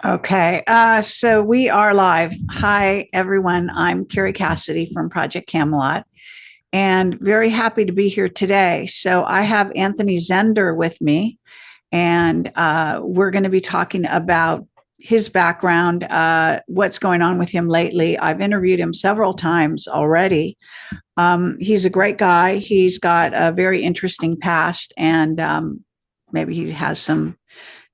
Okay, so we are live. Hi, everyone. I'm Carrie Cassidy from Project Camelot and very happy to be here today. So I have Anthony Zender with me, and we're going to be talking about his background, what's going on with him lately. I've interviewed him several times already. He's a great guy. He's got a very interesting past, and maybe he has some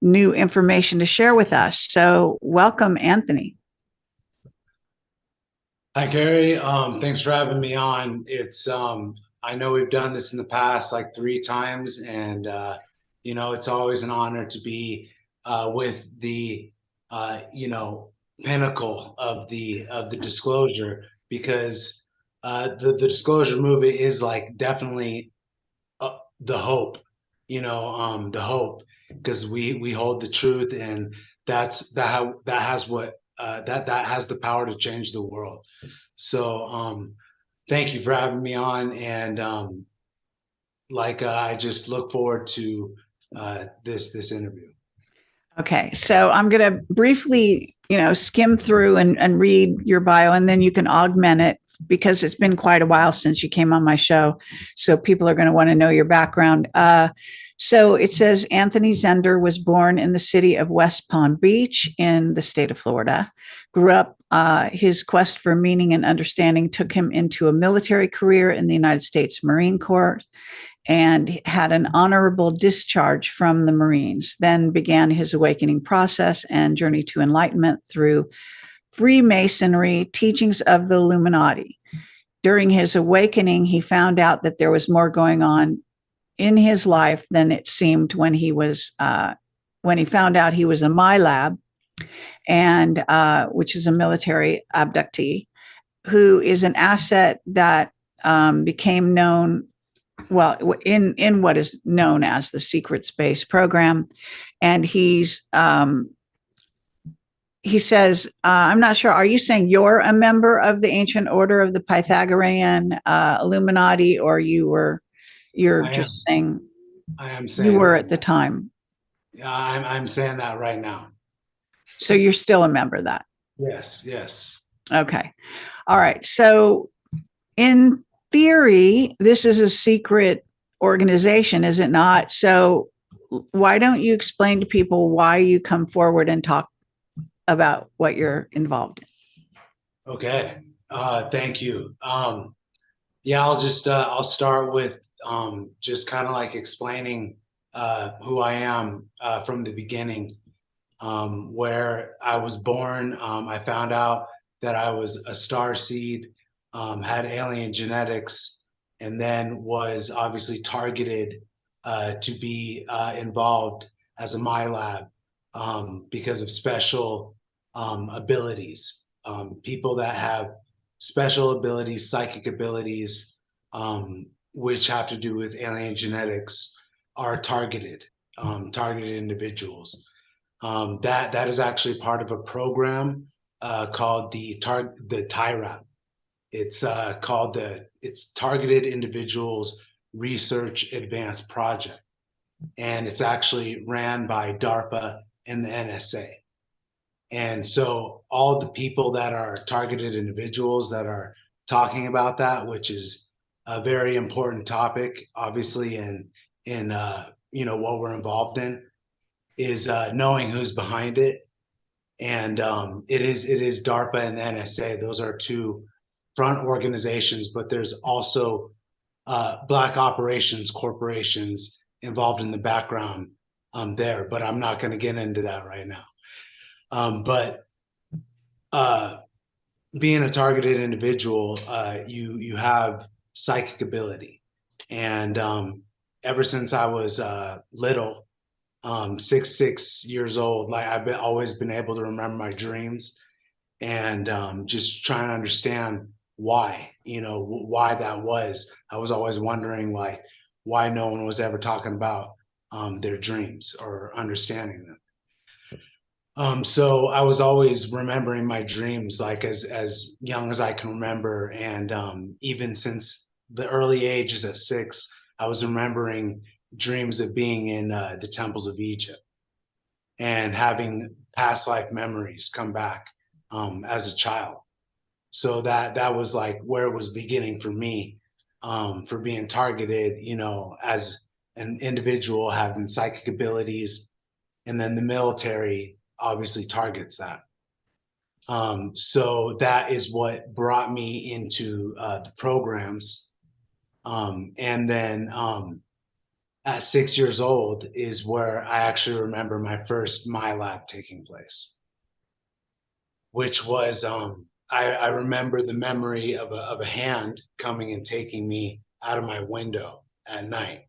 new information to share with us. So, welcome, Anthony. Hi, Gary. Thanks for having me on. I know we've done this in the past like three times, and it's always an honor to be with the pinnacle of the disclosure because the disclosure movement is like definitely the hope, the hope because we hold the truth, and that has what that has the power to change the world. So thank you for having me on, and I just look forward to this interview. Okay, so I'm going to briefly, skim through and read your bio, and then you can augment it because it's been quite a while since you came on my show. So people are going to want to know your background. So it says Anthony Zender was born in the city of West Palm Beach in the state of Florida. Grew up, his quest for meaning and understanding took him into a military career in the United States Marine Corps and had an honorable discharge from the Marines, then began his awakening process and journey to enlightenment through Freemasonry, teachings of the Illuminati. During his awakening, he found out that there was more going on in his life than it seemed when he found out he was a MyLab, and which is a military abductee, who is an asset that became known in what is known as the secret space program. And he says, I'm not sure, are you saying you're a member of the ancient order of the Pythagorean Illuminati, or you're I am. just saying I am you saying were that. at the time? I'm saying that right now. So you're still a member of that? Yes. Yes. Okay. All right. So in theory, this is a secret organization, is it not? So why don't you explain to people why you come forward and talk about what you're involved in? Okay. Thank you. Yeah, I'll start with just kind of like explaining who I am from the beginning. Where I was born, I found out that I was a star seed, had alien genetics, and then was obviously targeted to be involved as a MyLab because of special abilities. People that have special abilities, psychic abilities, which have to do with alien genetics, are targeted individuals. That is actually part of a program called the TIRAP. It's Targeted Individuals Research Advanced Project, and it's actually ran by DARPA and the NSA. And so all the people that are targeted individuals that are talking about that, which is a very important topic, obviously in what we're involved in, is knowing who's behind it. And it is DARPA and the NSA. Those are two front organizations, but there's also black operations corporations involved in the background there. But I'm not going to get into that right now. But uh, being a targeted individual, you have psychic ability, and ever since I was little, 6 years old, like always been able to remember my dreams, and just trying to understand why, why that was. I was always wondering why no one was ever talking about their dreams or understanding them. So I was always remembering my dreams, like as young as I can remember, and even since the early ages at 6, I was remembering dreams of being in the temples of Egypt. and having past life memories come back as a child. So that was like where it was beginning for me, for being targeted, you know, as an individual having psychic abilities, and then the military obviously targets that. So that is what brought me into the programs. And then at 6 years old is where I actually remember my first My Lab taking place, which was I remember the memory of a hand coming and taking me out of my window at night.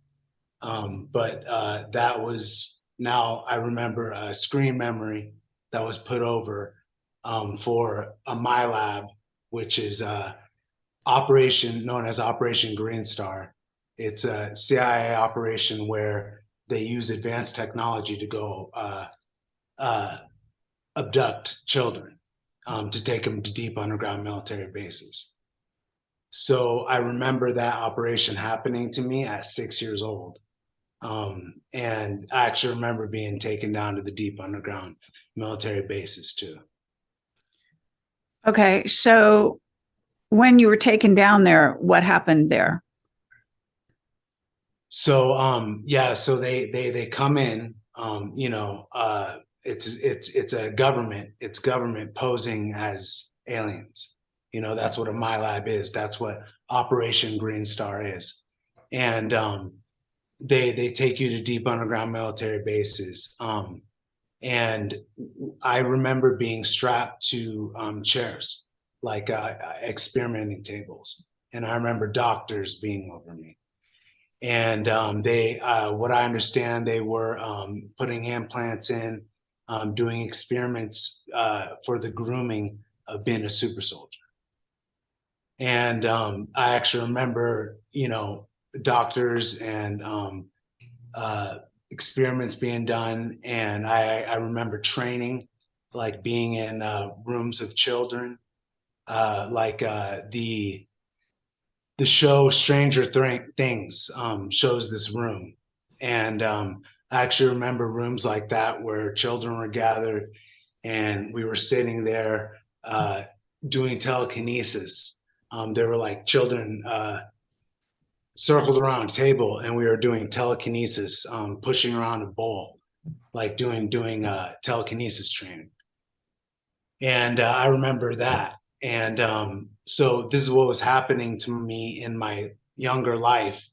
But that was, now I remember a screen memory that was put over for a My Lab, which is operation known as Operation Green Star. It's a CIA operation where they use advanced technology to go uh, abduct children, to take them to deep underground military bases. So I remember that operation happening to me at 6 years old. And I actually remember being taken down to the deep underground military bases too. Okay. So when you were taken down there, what happened there? So yeah, so they come in, you know, it's a government, it's government posing as aliens. You know, that's what a My Lab is. That's what Operation Green Star is. And they take you to deep underground military bases. And I remember being strapped to chairs, like experimenting tables. And I remember doctors being over me. And they, what I understand, they were putting implants in, doing experiments for the grooming of being a super soldier. And I actually remember, you know, doctors and experiments being done. And I remember training, like being in rooms of children, like the show Stranger Things shows this room. And I actually remember rooms like that where children were gathered and we were sitting there doing telekinesis. There were like children circled around a table and we were doing telekinesis, pushing around a bowl, like doing telekinesis training. And I remember that. And so this is what was happening to me in my younger life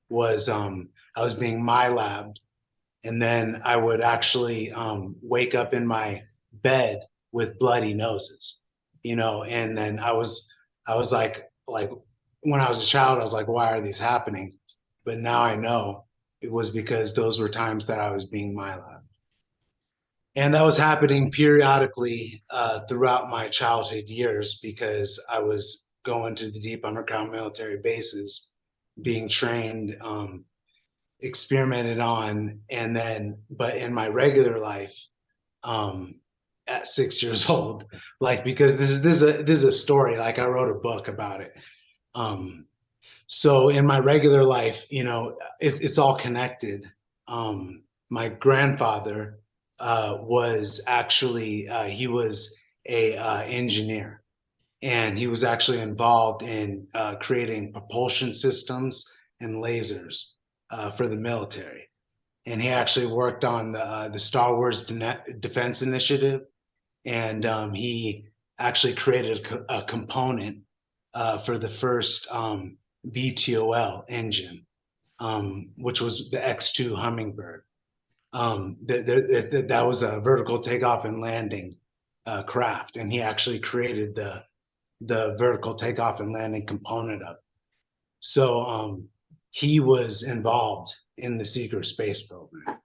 was I was being My Labbed, and then I would actually wake up in my bed with bloody noses, you know, and then I was like when I was a child, I was like, why are these happening? But now I know it was because those were times that I was being My Labbed. And that was happening periodically throughout my childhood years because I was going to the deep underground military bases, being trained, experimented on, and then, but in my regular life, um, at 6 years old, like because this is a story. Like I wrote a book about it. Um, so in my regular life, you know, it's all connected. My grandfather was actually he was a engineer, and he was actually involved in creating propulsion systems and lasers for the military. And he actually worked on the Star Wars Defense Initiative, and he actually created a component for the first VTOL engine, which was the X2 Hummingbird. That was a vertical takeoff and landing craft, and he actually created the vertical takeoff and landing component of it. So he was involved in the secret space program,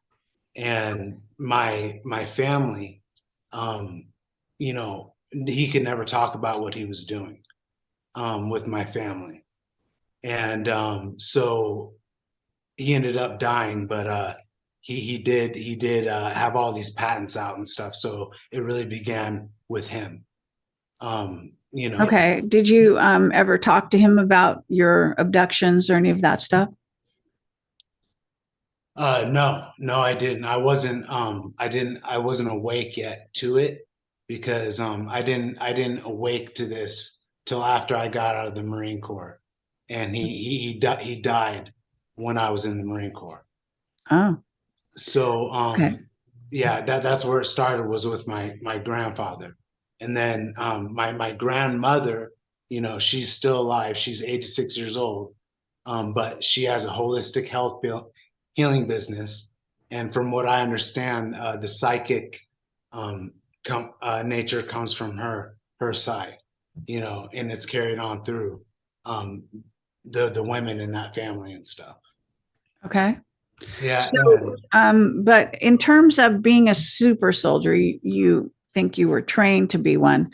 and my family, um, you know, he could never talk about what he was doing with my family, and so he ended up dying, but he did have all these patents out and stuff. So it really began with him. You know, Okay. Did you ever talk to him about your abductions or any of that stuff? No, I didn't. I wasn't awake yet to it because I didn't awake to this till after I got out of the Marine Corps. And he died when I was in the Marine Corps. Oh, So okay. yeah, that's where it started, was with my grandfather. And then my grandmother, she's still alive. She's 86 years old. But she has a holistic healing business. And from what I understand, the psychic nature comes from her side, and it's carried on through um, the women in that family and stuff. Okay. Yeah, So, but in terms of being a super soldier, you think you were trained to be one.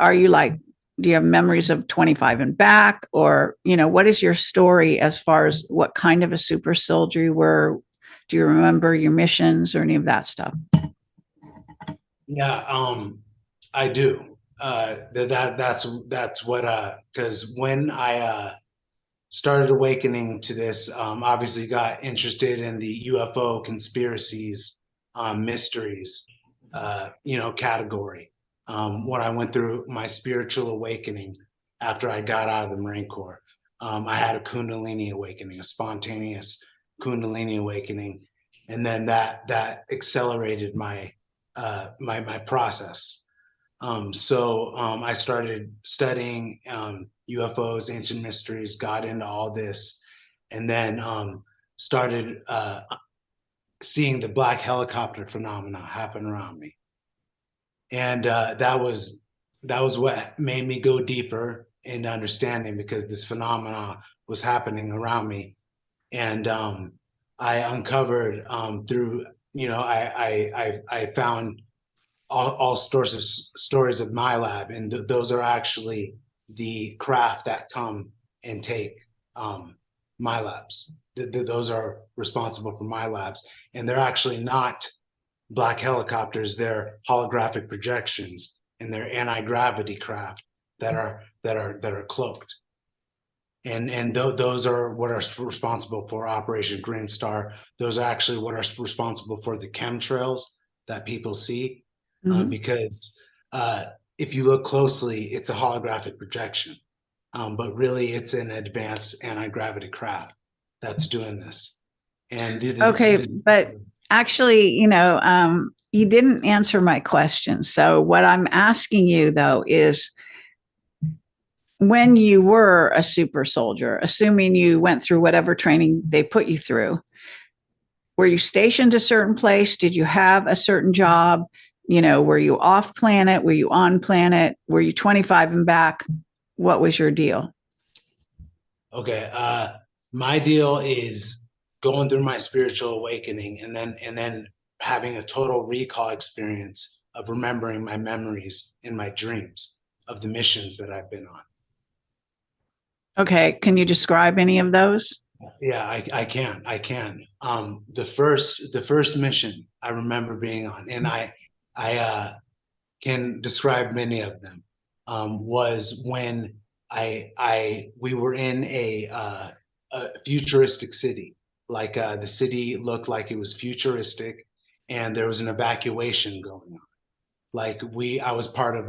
Are you like, do you have memories of 25 and back? Or, what is your story as far as what kind of a super soldier you were? Do you remember your missions or any of that stuff? yeah, I do. That's what because when I started awakening to this, obviously got interested in the UFO conspiracies, mysteries, category. When I went through my spiritual awakening after I got out of the Marine Corps, I had a Kundalini awakening, a spontaneous Kundalini awakening, and then that accelerated my process. I started studying UFOs, ancient mysteries, got into all this, and then started seeing the black helicopter phenomena happen around me. And that was what made me go deeper into understanding, because this phenomena was happening around me. And I uncovered through, I found all sorts of stories of my lab, and those are actually the craft that come and take my labs. Those are responsible for my labs, and they're actually not black helicopters. They're holographic projections, and they're anti-gravity craft that are cloaked. And those are what are responsible for Operation Green Star. Those are actually what are responsible for the chemtrails that people see, Mhm. because uh, if you look closely, it's a holographic projection, but really it's an advanced anti-gravity craft that's doing this. And Okay, but actually, you didn't answer my question. So, what I'm asking you though is, when you were a super soldier, assuming you went through whatever training they put you through, were you stationed a certain place? Did you have a certain job? Were you off planet? Were you on planet? Were you 25 and back? What was your deal? okay, my deal is going through my spiritual awakening, and then having a total recall experience of remembering my memories in my dreams of the missions that I've been on. Okay, can you describe any of those? Yeah, I can. The first mission I remember being on, and I can describe many of them, was when we were in a futuristic city. Like the city looked like it was futuristic, and there was an evacuation going on. I was part of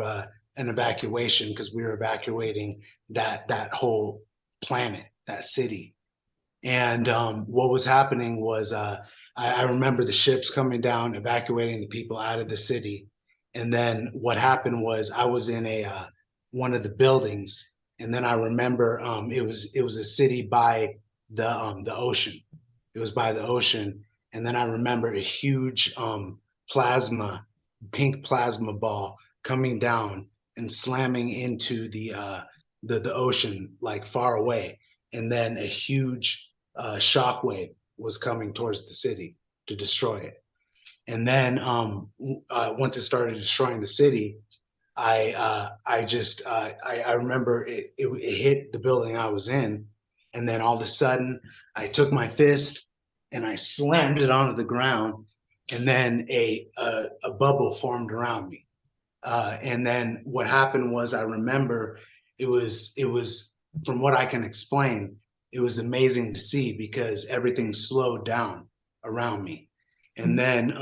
an evacuation, because we were evacuating that whole planet, that city. And what was happening was, I remember the ships coming down, evacuating the people out of the city. And then what happened was, I was in one of the buildings, and then I remember it was a city by the ocean. It was by the ocean, and then I remember a huge plasma, pink plasma ball coming down and slamming into the ocean, like far away, and then a huge shockwave was coming towards the city to destroy it. And then once it started destroying the city, I remember it hit the building I was in, and then all of a sudden I took my fist and I slammed it onto the ground, and then a bubble formed around me. And then what happened was, I remember it was from what I can explain, it was amazing to see because everything slowed down around me. And then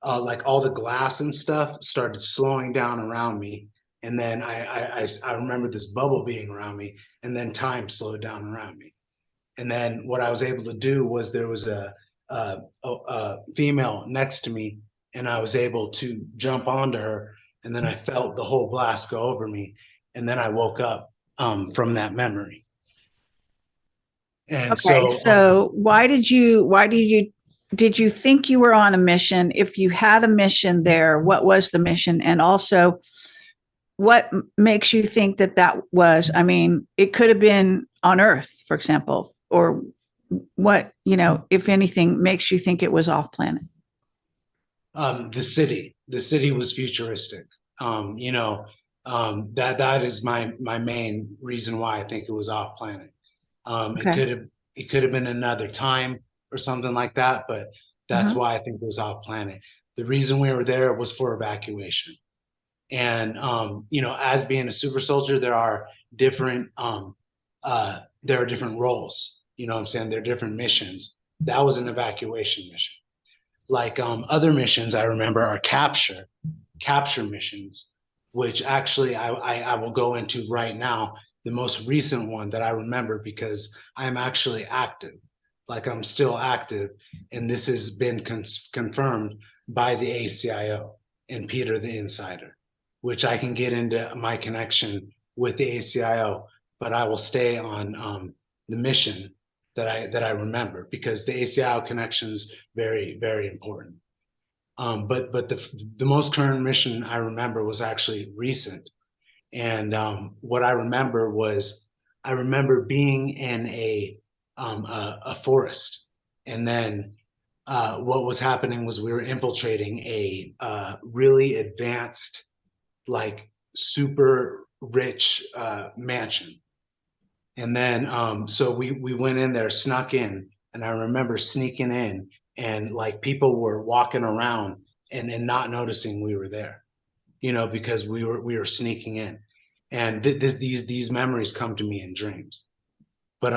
like all the glass and stuff started slowing down around me. And then I remember this bubble being around me, and then time slowed down around me. And then what I was able to do was there was a female next to me, and I was able to jump onto her, and then I felt the whole blast go over me, and then I woke up from that memory. And Okay, so so did you think you were on a mission? If you had a mission there, what was the mission? And also, what makes you think that that was, I mean, it could have been on Earth, for example, or what, if anything, makes you think it was off planet? the city was futuristic. That is my main reason why I think it was off planet. It Okay. could have been another time or something like that, but that's Uh-huh. why I think it was off planet. The reason we were there was for evacuation. And as being a super soldier, there are different roles. You know what I'm saying? There are different missions. That was an evacuation mission. Like other missions I remember are capture missions, which actually I will go into right now. The most recent one that I remember because I'm actually active, like I'm still active, and this has been confirmed by the ACIO and Peter the Insider, which I can get into my connection with the ACIO, but I will stay on the mission that I remember because the ACIO connection is very, very important. But the most current mission I remember was actually recent, and what I remember was I remember being in a forest, and then what was happening was we were infiltrating a really advanced, like super rich mansion. And then so we went in there, snuck in, and I remember sneaking in, and like people were walking around and not noticing we were there, because we were sneaking in. And these memories come to me in dreams. But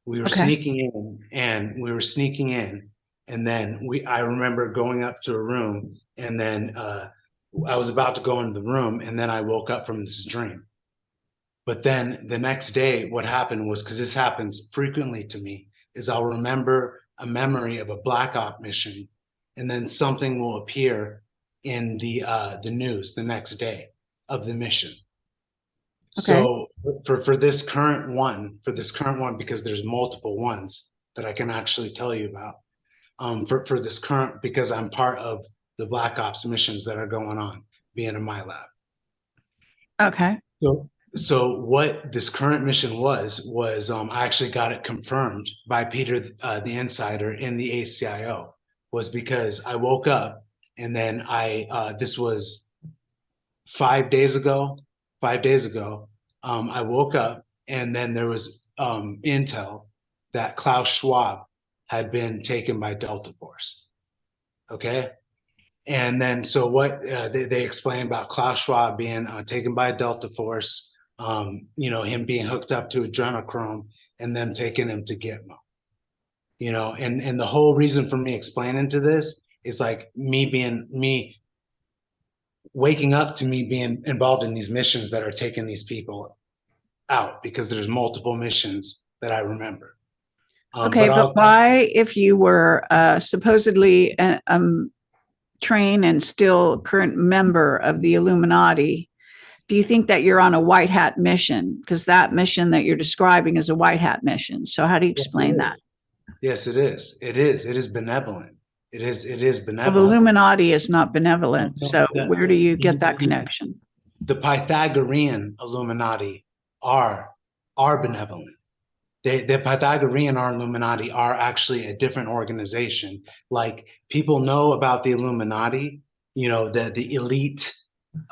we were Okay. sneaking in, and then I remember going up to a room, and then I was about to go into the room, and then I woke up from this dream. But then the next day, what happened was, because this happens frequently to me, is I'll remember a memory of a black op mission, and then something will appear in the news the next day of the mission. Okay. So for this current one, because there's multiple ones that I can actually tell you about. For this current, because I'm part of the black ops missions that are going on, being in my lab. Okay. So what this current mission was I actually got it confirmed by Peter the Insider in the ACIO, was because I woke up, and then this was 5 days ago. 5 days ago, I woke up, and then there was intel that Klaus Schwab had been taken by Delta Force. Okay. And then, so what they explained about Klaus Schwab being taken by Delta Force, him being hooked up to adrenochrome, and them taking him to Gitmo. And the whole reason for me explaining to this is like me waking up to me being involved in these missions that are taking these people out, because there's multiple missions that I remember. Okay, But but I'll why, if you were supposedly a trained and still current member of the Illuminati, do you think that you're on a white hat mission? Because that mission that you're describing is a white hat mission. So how do you Yes, explain it that? is. Yes, it is. It is. It is benevolent. It is Well, the benevolent. Illuminati is not benevolent. No, So the, where do you get that the, connection? the Pythagorean Illuminati are are benevolent. The Pythagorean Illuminati are actually a different organization. Like, people know about the Illuminati, the elite,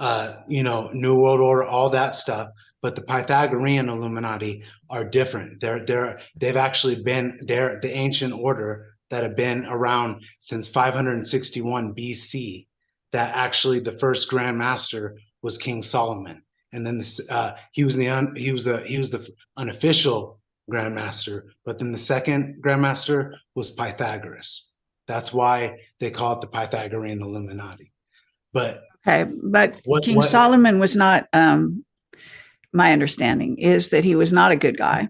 New World Order, all that stuff. But the Pythagorean Illuminati are different. They've actually been the ancient order that have been around since 561 BC. That actually the first Grand Master was King Solomon, and then he was the unofficial grandmaster, but then the second grandmaster was Pythagoras. That's why they call it the Pythagorean Illuminati. But Okay, but King what Solomon was not. My understanding is that he was not a good guy.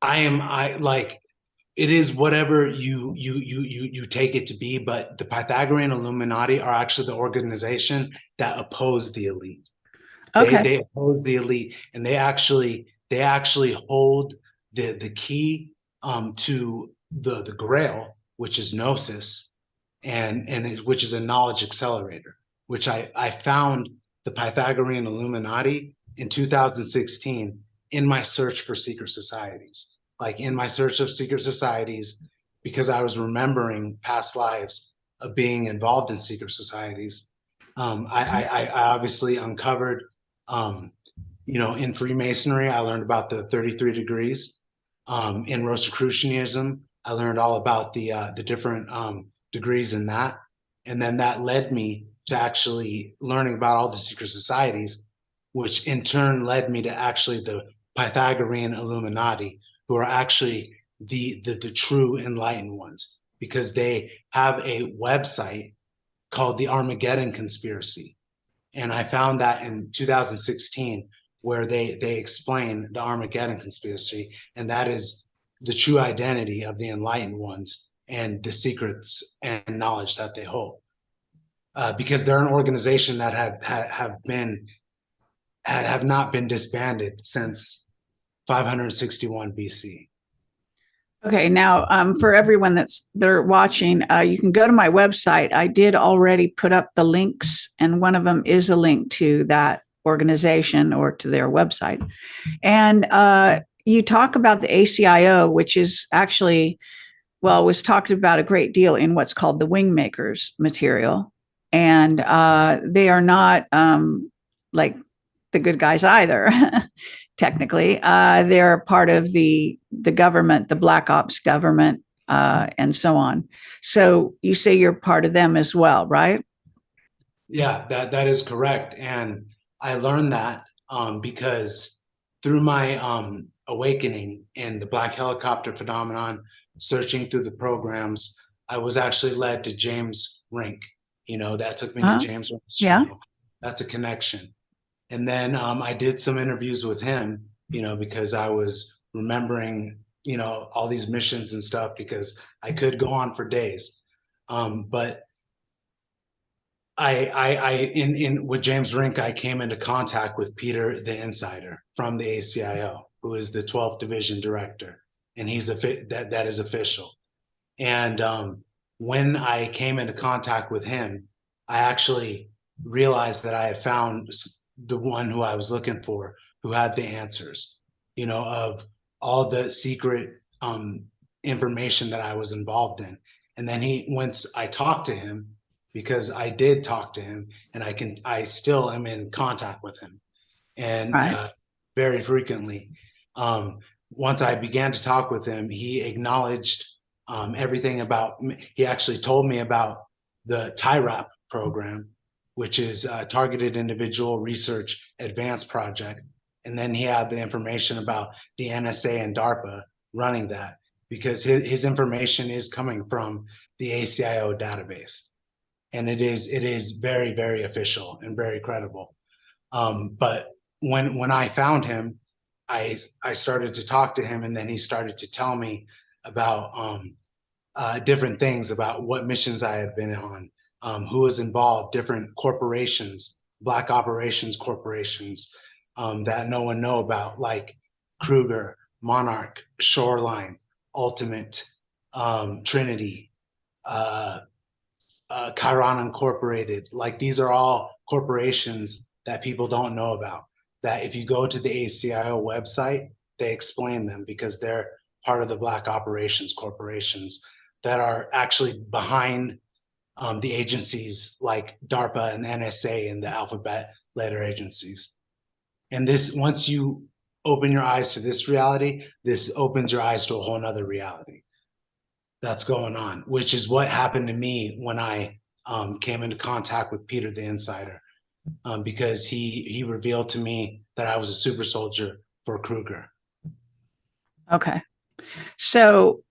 I like it is whatever you take it to be, but the Pythagorean Illuminati are actually the organization that oppose the elite. Okay. They oppose the elite, and they actually hold the key to the Grail, which is Gnosis, which is a knowledge accelerator. Which I found the Pythagorean Illuminati in 2016 in my search for secret societies. Like in my search of secret societies, because I was remembering past lives of being involved in secret societies. I obviously uncovered in Freemasonry, I learned about the 33 degrees. In Rosicrucianism, I learned all about the different degrees in that. And then that led me to actually learning about all the secret societies, which in turn led me to actually the Pythagorean Illuminati, who are actually the true enlightened ones, because they have a website called the Armageddon Conspiracy. And I found that in 2016, where they explain the Armageddon Conspiracy, and that is the true identity of the enlightened ones and the secrets and knowledge that they hold. Because they're an organization that have not been disbanded since 561 BC. Okay, now for everyone they're watching, you can go to my website. I did already put up the links, and one of them is a link to that organization or to their website. And you talk about the ACIO, which is actually, well, was talked about a great deal in what's called the Wingmakers Material, and they are not like the good guys either. Technically, they're part of the government, the Black Ops government, and so on. So you say you're part of them as well, right? Yeah, that is correct. And I learned that because through my awakening in the black helicopter phenomenon, searching through the programs, I was actually led to James Rink. That took me to James Rink's Yeah. channel. That's a connection. And then I did some interviews with him, because I was remembering, all these missions and stuff, because I could go on for days. But in with James Rink, I came into contact with Peter the Insider from the ACIO, who is the 12th Division Director, and he's that is official. And when I came into contact with him, I actually realized that I had found the one who I was looking for, who had the answers, of all the secret information that I was involved in. And then once I talked to him, because I did talk to him, and I still am in contact with him, and Right. very frequently. Once I began to talk with him, he acknowledged everything about. He actually told me about the TIRAP program, which is a Targeted Individual Research Advanced Project, and then he had the information about the NSA and DARPA running that, because his information is coming from the ACIO database, and it is very, very official and very credible. But when I found him, I started to talk to him, and then he started to tell me about different things about what missions I had been on, who was involved, different corporations, black operations corporations that no one know about, like Kruger, Monarch, Shoreline, Ultimate, Trinity, Chiron Incorporated. Like, these are all corporations that people don't know about. That if you go to the ACIO website, they explain them, because they're part of the Black Operations corporations that are actually behind the agencies like DARPA and NSA and the alphabet letter agencies. And this, once you open your eyes to this reality, this opens your eyes to a whole nother reality that's going on, which is what happened to me when I came into contact with Peter the Insider, because he revealed to me that I was a super soldier for Kruger. Okay. So,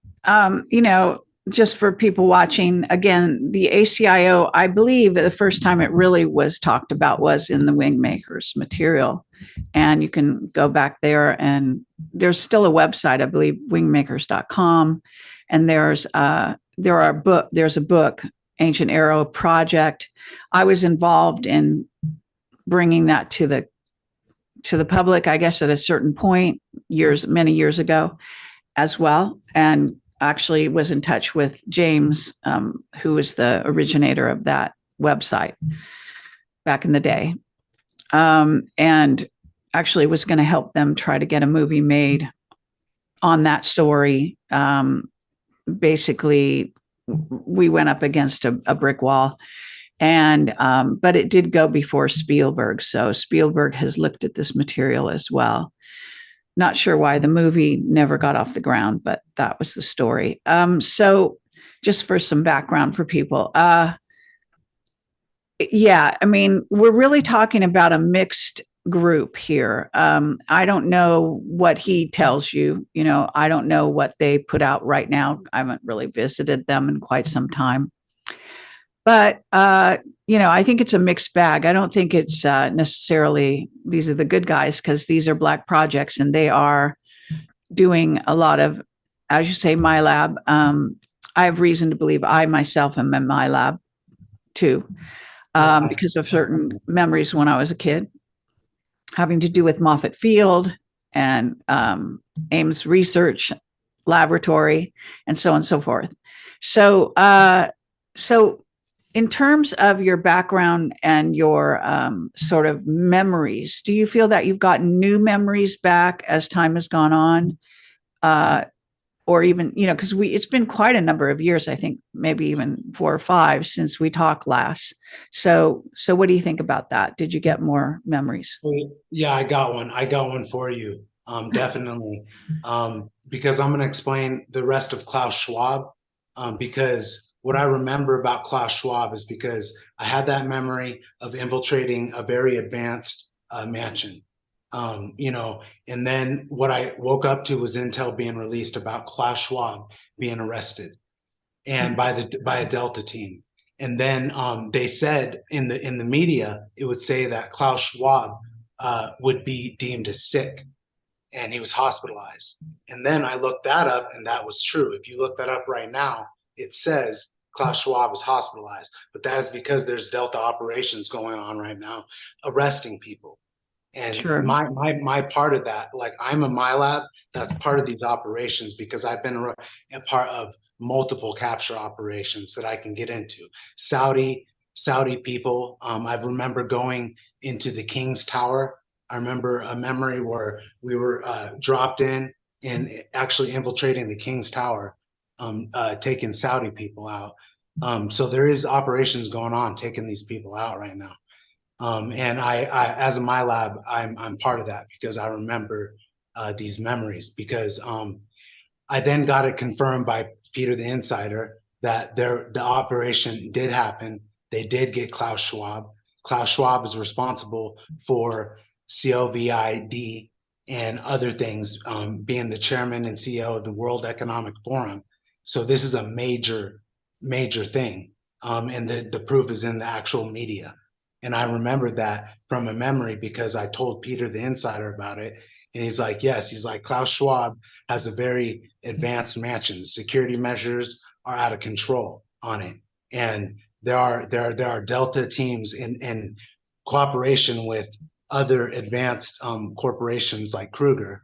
just for people watching, again, the ACIO, I believe the first time it really was talked about was in the Wingmakers Material. And you can go back there, and there's still a website, I believe, wingmakers.com. And there's a book, Ancient Arrow Project. I was involved in bringing that to the public, I guess, at a certain point, many years ago as well. And actually was in touch with James, who was the originator of that website back in the day. And actually was going to help them try to get a movie made on that story. Basically, we went up against a brick wall. And but it did go before Spielberg. So Spielberg has looked at this material as well. Not sure why the movie never got off the ground, but that was the story. So just for some background for people. Yeah, I mean, we're really talking about a mixed group here. I don't know what he tells you. I don't know what they put out right now. I haven't really visited them in quite some time. But, I think it's a mixed bag. I don't think it's necessarily these are the good guys, because these are Black projects and they are doing a lot of, as you say, my lab. I have reason to believe I myself am in my lab too, because of certain memories when I was a kid having to do with Moffett Field and Ames Research Laboratory and so on and so forth. So in terms of your background and your sort of memories, do you feel that you've gotten new memories back as time has gone on? Or even, because it's been quite a number of years, I think maybe even 4 or 5 since we talked last. So what do you think about that? Did you get more memories? Yeah, I got one for you. Definitely. Because I'm going to explain the rest of Klaus Schwab. Because what I remember about Klaus Schwab is because I had that memory of infiltrating a very advanced mansion. And then what I woke up to was intel being released about Klaus Schwab being arrested, and by a Delta team. And then they said in the media, it would say that Klaus Schwab would be deemed as sick, and he was hospitalized. And then I looked that up, and that was true. If you look that up right now, it says Klaus Schwab is hospitalized, but that is because there's Delta operations going on right now, arresting people. And Sure. my part of that, like I'm a my lab, that's part of these operations, because I've been a part of multiple capture operations that I can get into. Saudi people. I remember going into the King's Tower. I remember a memory where we were dropped in and actually infiltrating the King's Tower, taking Saudi people out. So there is operations going on, taking these people out right now. And I, as a my lab, I'm part of that because I remember these memories. Because I then got it confirmed by Peter the Insider that the operation did happen. They did get Klaus Schwab. Klaus Schwab is responsible for COVID and other things, being the chairman and CEO of the World Economic Forum. So this is a major thing, and the proof is in the actual media. And I remembered that from a memory because I told Peter the Insider about it. And he's like, yes, he's like, Klaus Schwab has a very advanced mansion. Security measures are out of control on it. And there are Delta teams in cooperation with other advanced corporations like Kruger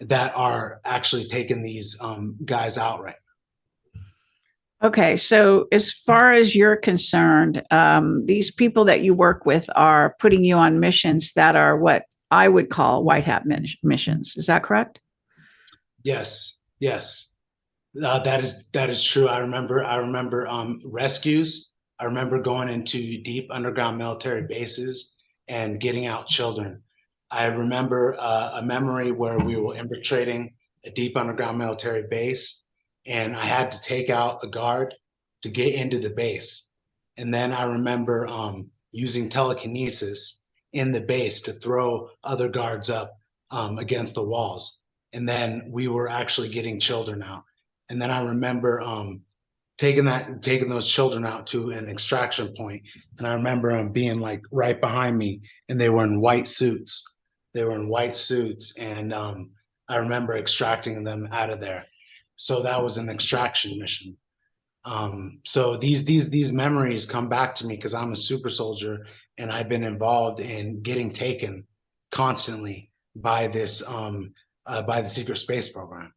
that are actually taking these guys out right. Okay, so as far as you're concerned, these people that you work with are putting you on missions that are what I would call white hat missions. Is that correct? Yes, yes. That is true. I remember rescues. I remember going into deep underground military bases and getting out children. I remember a memory where we were infiltrating a deep underground military base, and I had to take out a guard to get into the base. And then I remember using telekinesis in the base to throw other guards up against the walls. And then we were actually getting children out. And then I remember taking those children out to an extraction point. And I remember them being like right behind me, and they were in white suits. They were in white suits, and I remember extracting them out of there. So that was an extraction mission. So these memories come back to me because I'm a super soldier, and I've been involved in getting taken constantly by this by the secret space program.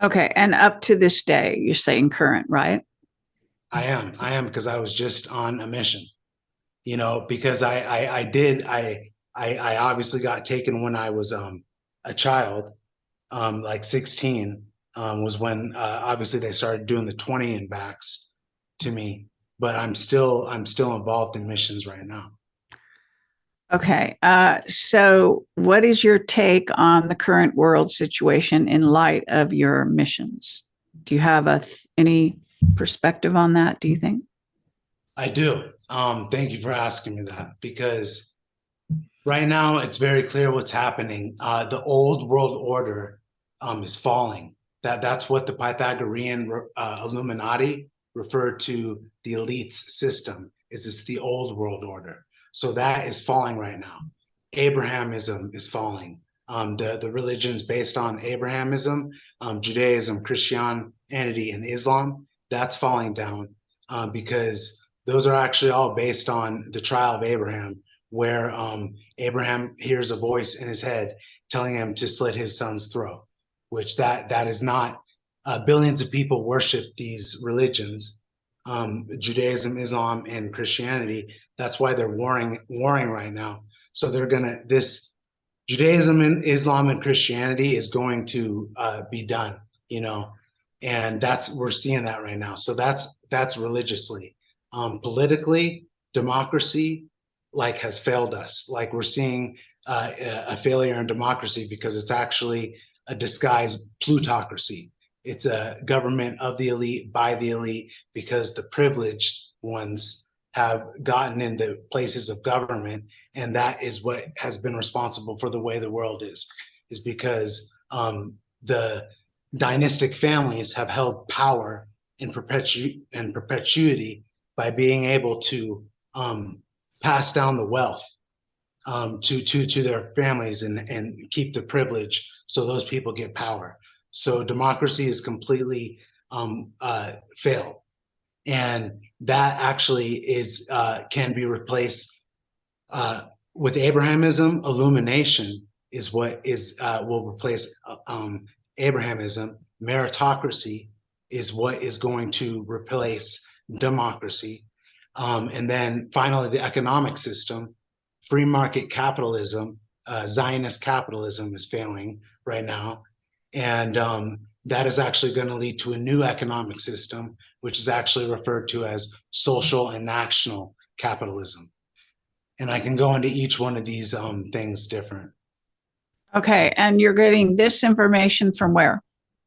Okay. And up to this day, you're saying current, right? I am because I was just on a mission, you know, because I did I obviously got taken when I was a child, like 16 was when obviously they started doing the 20 and backs to me, but I'm still involved in missions right now. Okay. So, what is your take on the current world situation in light of your missions? Do you have any perspective on that? Do you think? I do. Thank you for asking me that because right now it's very clear what's happening. The old world order is falling. That's what the Pythagorean Illuminati referred to the elites system. Is it's the old world order. So that is falling right now. Abrahamism is falling. The religions based on Abrahamism, Judaism, Christianity, and Islam, that's falling down because those are actually all based on the trial of Abraham, where Abraham hears a voice in his head telling him to slit his son's throat, which that is not. Billions of people worship these religions, Judaism, Islam, and Christianity. That's why they're warring right now. So they're gonna this Judaism and Islam and Christianity is going to be done, you know, and that's we're seeing that right now. So that's religiously, politically, democracy like has failed us. Like we're seeing a failure in democracy because it's actually a disguised plutocracy. It's a government of the elite by the elite because the privileged ones have gotten into places of government, and that is what has been responsible for the way the world is because the dynastic families have held power in perpetuity by being able to pass down the wealth to their families and keep the privilege so those people get power. So democracy is completely failed, and that actually is can be replaced with Abrahamism. Illumination is what is will replace Abrahamism. Meritocracy is what is going to replace democracy. And then finally, the economic system, free market capitalism, Zionist capitalism is failing right now. And that is actually going to lead to a new economic system, which is actually referred to as social and national capitalism. And I can go into each one of these things different. Okay. And you're getting this information from where?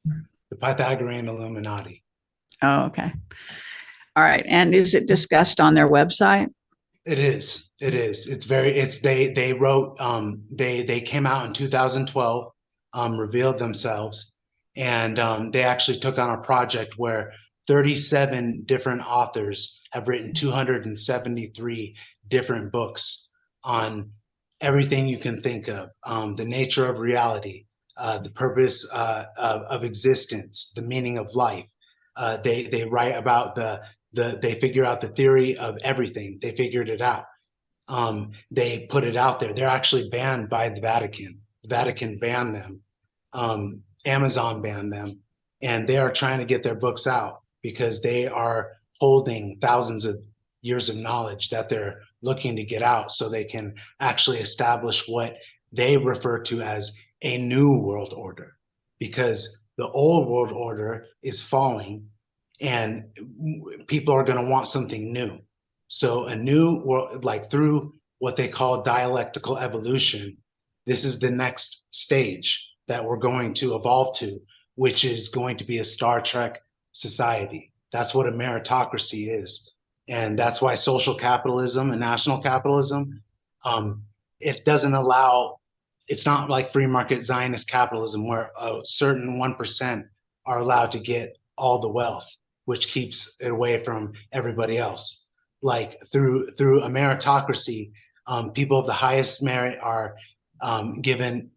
The Pythagorean Illuminati. Oh, okay. All right. And is it discussed on their website? It is. It is. It's very. It's they wrote. They came out in 2012, revealed themselves, and they actually took on a project where 37 different authors have written 273 different books on everything you can think of, the nature of reality, the purpose of existence, the meaning of life. They write about they figure out the theory of everything. They figured it out. They put it out there. They're actually banned by the Vatican. The Vatican banned them. Amazon banned them, and they are trying to get their books out because they are holding thousands of years of knowledge that they're looking to get out so they can actually establish what they refer to as a new world order, because the old world order is falling and people are going to want something new. So a new world, like through what they call dialectical evolution, this is the next stage that we're going to evolve to, which is going to be a Star Trek society. That's what a meritocracy is. And that's why social capitalism and national capitalism, it doesn't allow it's not like free market Zionist capitalism where a certain 1% are allowed to get all the wealth, which keeps it away from everybody else. Like through a meritocracy, people of the highest merit are given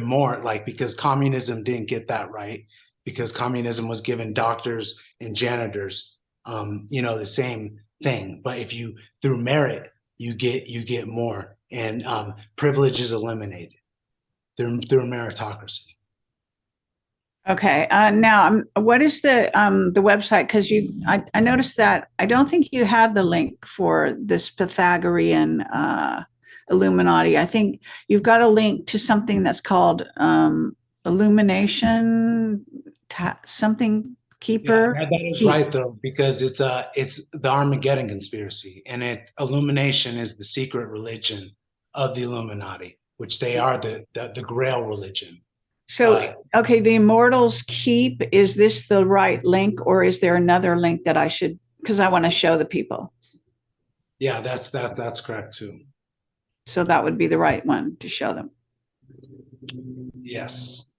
more, like because communism didn't get that right, because communism was given doctors and janitors, the same thing. But if you through merit, you get more, and privilege is eliminated through meritocracy. Okay. Now, what is the website? Because I noticed that I don't think you have the link for this Pythagorean Illuminati. I think you've got a link to something that's called Illumination, something keeper. Yeah, that is right though, because it's the Armageddon conspiracy, and Illumination is the secret religion of the Illuminati, which they are the Grail religion. So, okay, the Immortals Keep, is this the right link, or is there another link that I should, because I want to show the people? Yeah, that's correct too. So that would be the right one to show them. Yes.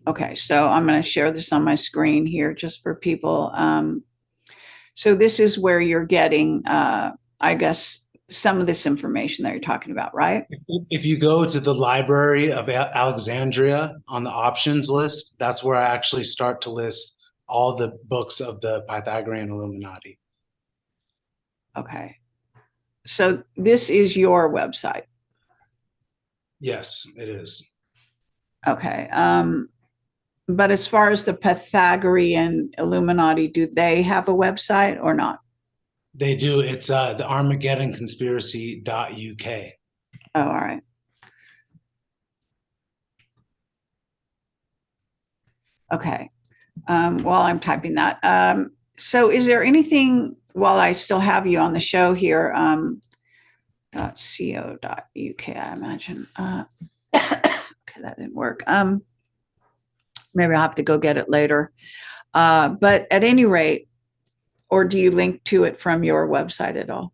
Okay, so I'm going to share this on my screen here just for people. So this is where you're getting, I guess, some of this information that you're talking about, right? If you go to the Library of Alexandria on the options list, that's where I actually start to list all the books of the Pythagorean Illuminati. Okay. So this is your website. Yes, it is. Okay. But as far as the Pythagorean Illuminati, do they have a website or not? They do. It's the Armageddon Conspiracy.uk. Oh, all right. Okay. While I'm typing that. So is there anything, while I still have you on the show here, .co.uk, I imagine. Okay, that didn't work. Maybe I'll have to go get it later. But at any rate, or do you link to it from your website at all?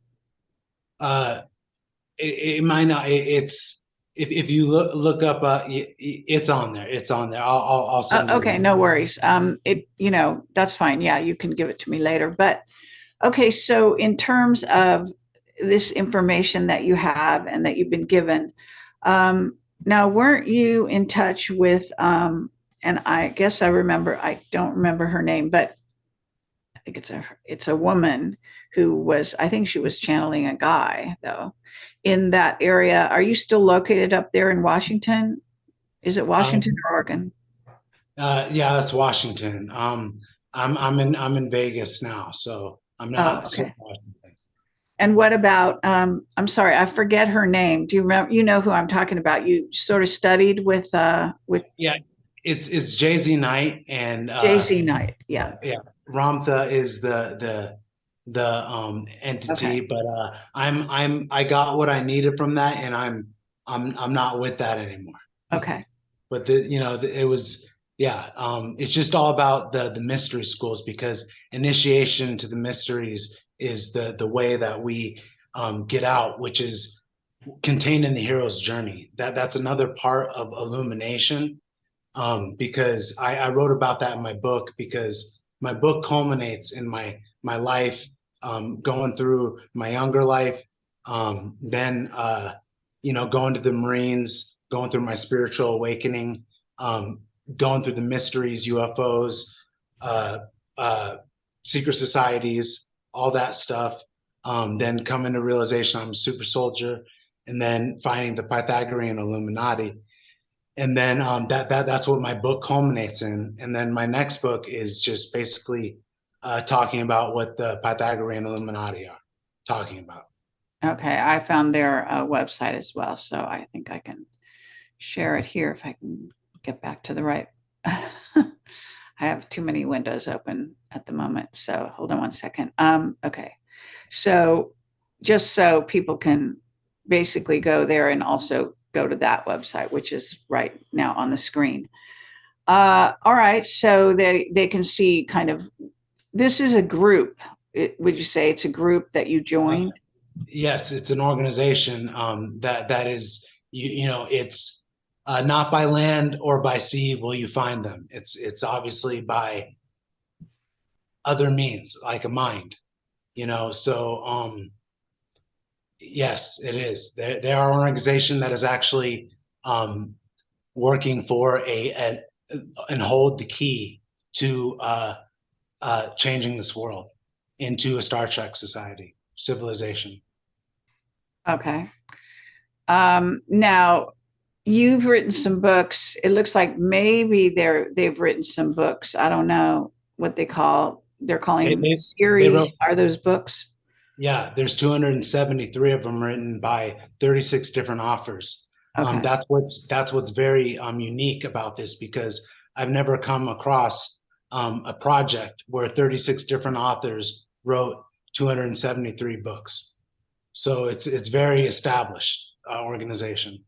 It might not. It's if you look up, it's on there. It's on there. I'll send. Okay, no worries. That's fine. Yeah, you can give it to me later. But okay, so in terms of this information that you have and that you've been given, now weren't you in touch with? And I guess I don't remember her name, but I think it's a woman who was, I think she was channeling a guy though in that area. Are you still located up there in Washington? Is it Washington or Oregon? Yeah, that's Washington. I'm in Vegas now, so I'm not. Oh, okay. And what about, I'm sorry, I forget her name. Do you remember, you know who I'm talking about? You sort of studied with. Yeah, it's Jay-Z Knight and Jay-Z Knight. Yeah. Yeah. Ramtha is the entity, okay. But I got what I needed from that, and I'm not with that anymore. Okay. But it was, yeah, it's just all about the mystery schools, because initiation into the mysteries is the way that we get out, which is contained in the hero's journey. That's another part of illumination, because I wrote about that in my book, because my book culminates in my life, going through my younger life, then going to the Marines, going through my spiritual awakening, going through the mysteries, UFOs, secret societies, all that stuff. Then coming to realization I'm a super soldier, and then finding the Pythagorean Illuminati. And then that's what my book culminates in. And then my next book is just basically talking about what the Pythagorean Illuminati are talking about. Okay, I found their website as well, so I think I can share it here if I can get back to the right. I have too many windows open at the moment, so hold on one second. Okay, so just so people can basically go there and also go to that website, which is right now on the screen. All right, so they can see kind of, this is a group. Would you say it's a group that you joined? Yes, it's an organization that is It's not by land or by sea will you find them. It's obviously by other means, like a mind. So yes, it is. They are an organization that is actually um, working for and hold the key to changing this world into a Star Trek society, civilization. Okay. Now you've written some books. It looks like maybe they've written some books. I don't know what they're calling They them they, they series. wrote, Are those books? yeah, there's 273 of them written by 36 different authors. Okay. That's what's very unique about this, because I've never come across a project where 36 different authors wrote 273 books. So it's very established organization.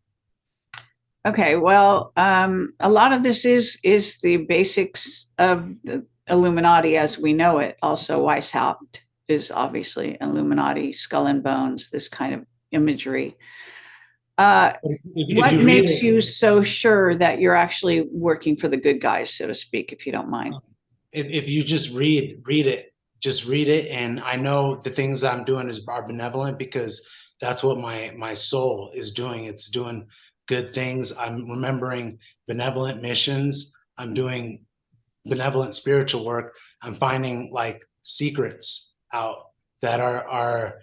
Okay. Well, a lot of this is the basics of the Illuminati as we know it. Also, Weishaupt is obviously Illuminati, skull and bones, this kind of imagery. Uh, If what you read makes it, you so sure that you're actually working for the good guys, so to speak, if you don't mind? if you just read it, just read it, and I know the things I'm doing are benevolent, because that's what my soul is doing. It's doing good things. I'm remembering benevolent missions. I'm doing benevolent spiritual work. I'm finding like secrets out that are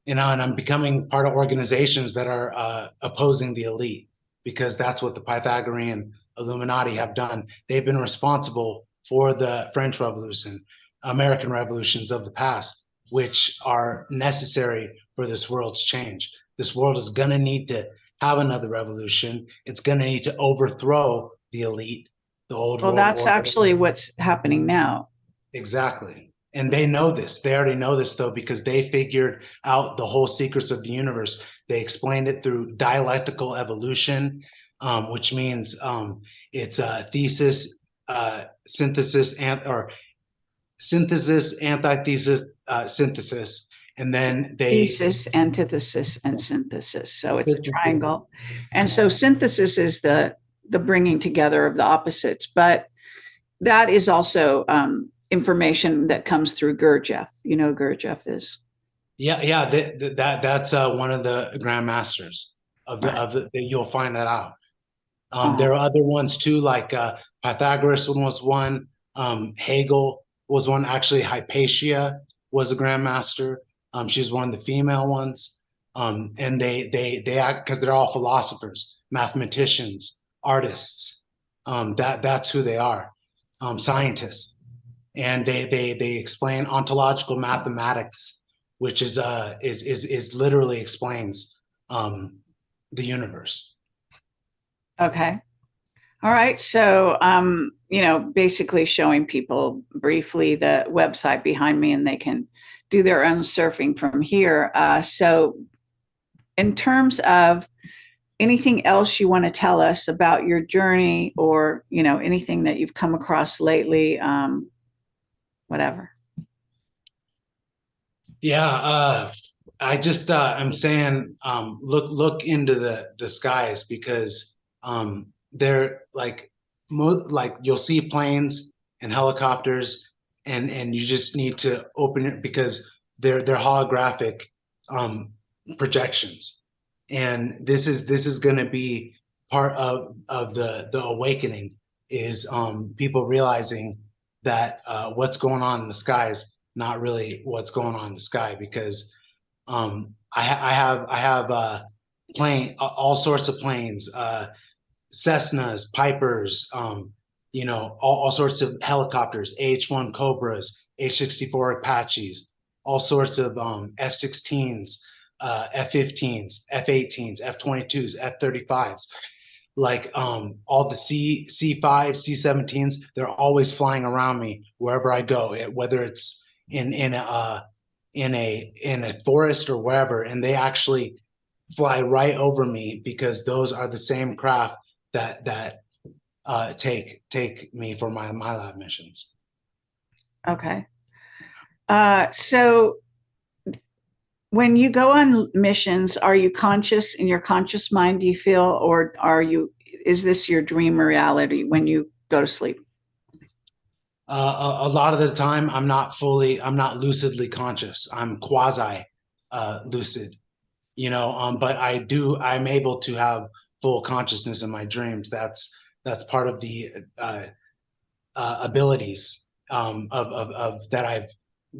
and I'm becoming part of organizations that are opposing the elite, because that's what the Pythagorean Illuminati have done. They've been responsible for the French Revolution, American revolutions of the past, which are necessary for this world's change. This world is going to need to have another revolution. It's going to need to overthrow the elite, the old Well, world that's order. actually what's happening now. Exactly. And they know this. They already know this, though, because they figured out the whole secrets of the universe. They explained it through dialectical evolution, which means it's a thesis, synthesis, or synthesis, antithesis, synthesis. And then they Thesis, antithesis, and synthesis. So it's a triangle. And so synthesis is the bringing together of the opposites, but that is also information that comes through Gurdjieff. You know, Gurdjieff is yeah, that's one of the grandmasters right. of the you'll find that out. Uh, There are other ones too, like Pythagoras was one. Hegel was one. Actually, Hypatia was a grandmaster. She's one of the female ones. And they act because they're all philosophers, mathematicians, artists. That's who they are, scientists. And they explain ontological mathematics, which is literally explains the universe. okay. All right. So, basically showing people briefly the website behind me and they can do their own surfing from here. So, in terms of anything else you want to tell us about your journey or, anything that you've come across lately, whatever. Yeah, I just I'm saying look into the skies, because they're like you'll see planes and helicopters, and you just need to open it, because they're holographic um projections, and this is going to be part of the awakening, is people realizing that what's going on in the skies not really what's going on in the sky, because I have all sorts of planes, Cessnas, Pipers, all sorts of helicopters, AH-1 Cobras, H-64 Apaches, all sorts of F-16s, F-15s, F-18s, F-22s, F-35s, like all the C5, C17s, they're always flying around me wherever I go, whether it's in a forest or wherever, and they actually fly right over me, because those are the same craft that take me for my lab missions. Okay. So When you go on missions, are you conscious in your conscious mind, do you feel, or is this your dream reality when you go to sleep? A lot of the time, I'm not lucidly conscious. I'm quasi lucid, but I'm able to have full consciousness in my dreams. That's part of the abilities of that I've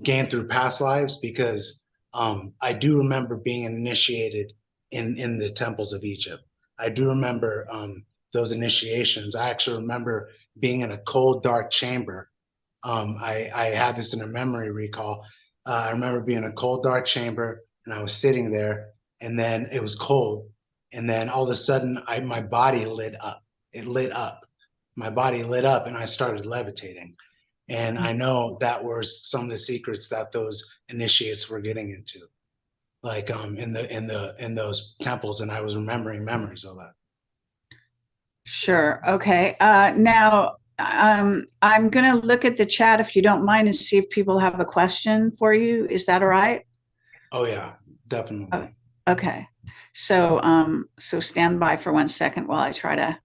gained through past lives, because I do remember being initiated in the temples of Egypt. I do remember those initiations. I actually remember being in a cold, dark chamber. I had this in a memory recall. I remember being in a cold, dark chamber, and I was sitting there, and then it was cold, and then all of a sudden, my body lit up. It lit up. My body lit up, and I started levitating. And I know that was some of the secrets that those initiates were getting into, like in those temples, and I was remembering memories of that. Sure. Okay. Now, I'm going to look at the chat if you don't mind and see if people have a question for you. Is that all right? Oh yeah, Oh, definitely. okay. So stand by for 1 second while I try to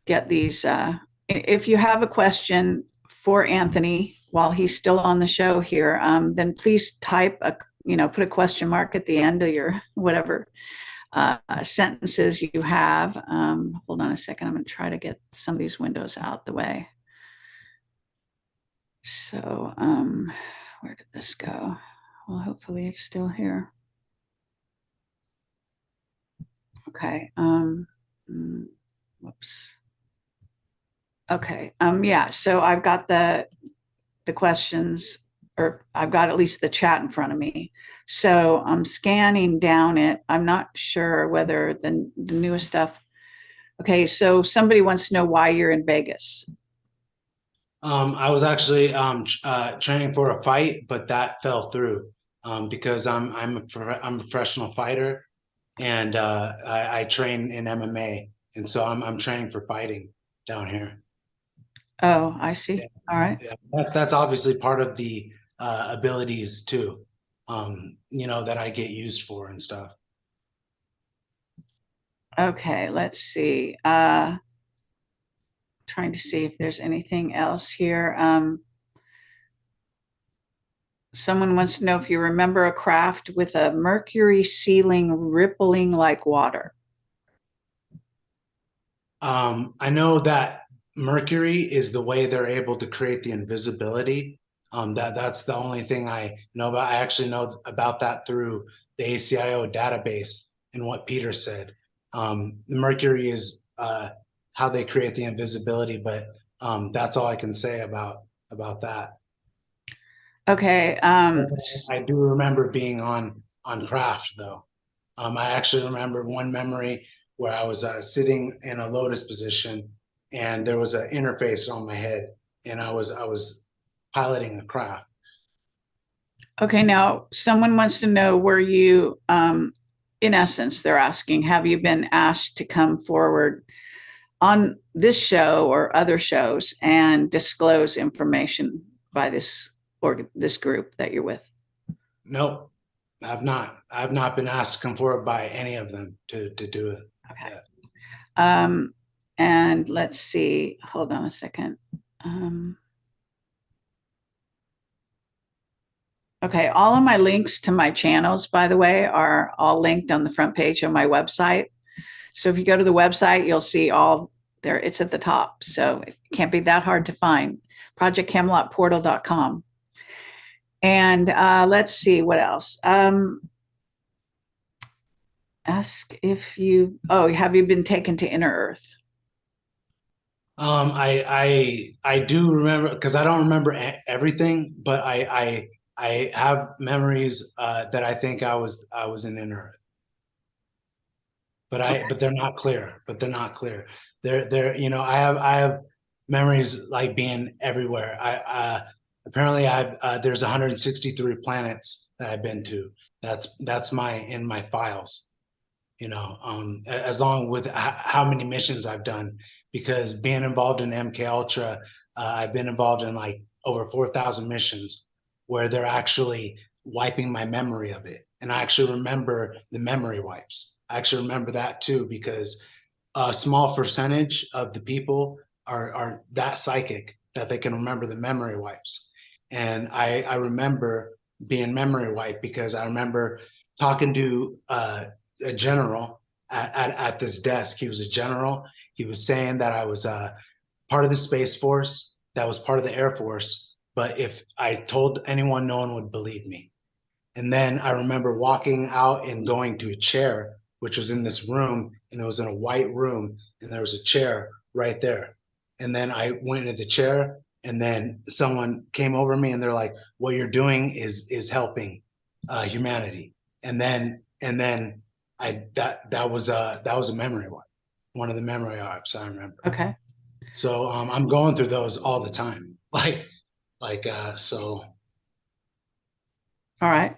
get these. If you have a question for Anthony while he's still on the show here, then please put a question mark at the end of your whatever sentences you have. Hold on a second. I'm going to try to get some of these windows out the way. So, where did this go? Well, hopefully it's still here. Okay. Whoops. Okay. Yeah. So I've got the questions, or I've got at least the chat in front of me. So I'm scanning down it. I'm not sure whether the newest stuff. Okay. So somebody wants to know why you're in Vegas. I was actually training for a fight, but that fell through because I'm a professional fighter, and I train in MMA, and so I'm training for fighting down here. Oh, I Yeah, see. All right. yeah. That's obviously part of the abilities too, that I get used for and stuff. Okay. Let's see. Trying to see if there's anything else here. Someone wants to know if you remember a craft with a mercury ceiling rippling like water. I know that Mercury is the way they're able to create the invisibility. That's the only thing I know about. I actually know about that through the ACIO database and what Peter said. Mercury is how they create the invisibility, but that's all I can say about that. Okay. I do remember being on craft though. I actually remember one memory where I was sitting in a lotus position, and there was an interface on my head, and I was piloting a craft. Okay. Now, someone wants to know were you, in essence, they're asking, have you been asked to come forward on this show or other shows and disclose information by this or this group that you're with? Nope, I've not. I've not been asked to come forward by any of them to do it. Okay. Yeah. Um, and let's see. Hold on a second. Um, okay, all of my links to my channels, by the way, are all linked on the front page of my website. So if you go to the website, you'll see all there. It's at the top. So it can't be that hard to find. ProjectCamelotPortal.com. And let's see what else. Ask if have you been taken to Inner Earth? I do remember, because I don't remember everything, but I have memories that I think I was in inner, but they're not clear. But they're not clear. They're I have memories like being everywhere. I apparently I've there's 163 planets that I've been to. That's my in my files. As long with how many missions I've done, because being involved in MK Ultra, I've been involved in like over 4,000 missions where they're actually wiping my memory of it. And I actually remember the memory wipes. I actually remember that too, because a small percentage of the people are that psychic that they can remember the memory wipes. And I remember being memory wiped because I remember talking to a general at this desk. He was a general. He was saying that I was part of the Space Force, that was part of the Air Force. But if I told anyone, no one would believe me. And then I remember walking out and going to a chair, which was in this room, and it was in a white room, and there was a chair right there. And then I went into the chair, and then someone came over me, and they're like, "What you're doing is helping humanity." And then I that was a memory wipe, one of the memory wipes I remember. Okay. So I'm going through those all the time, so. All right.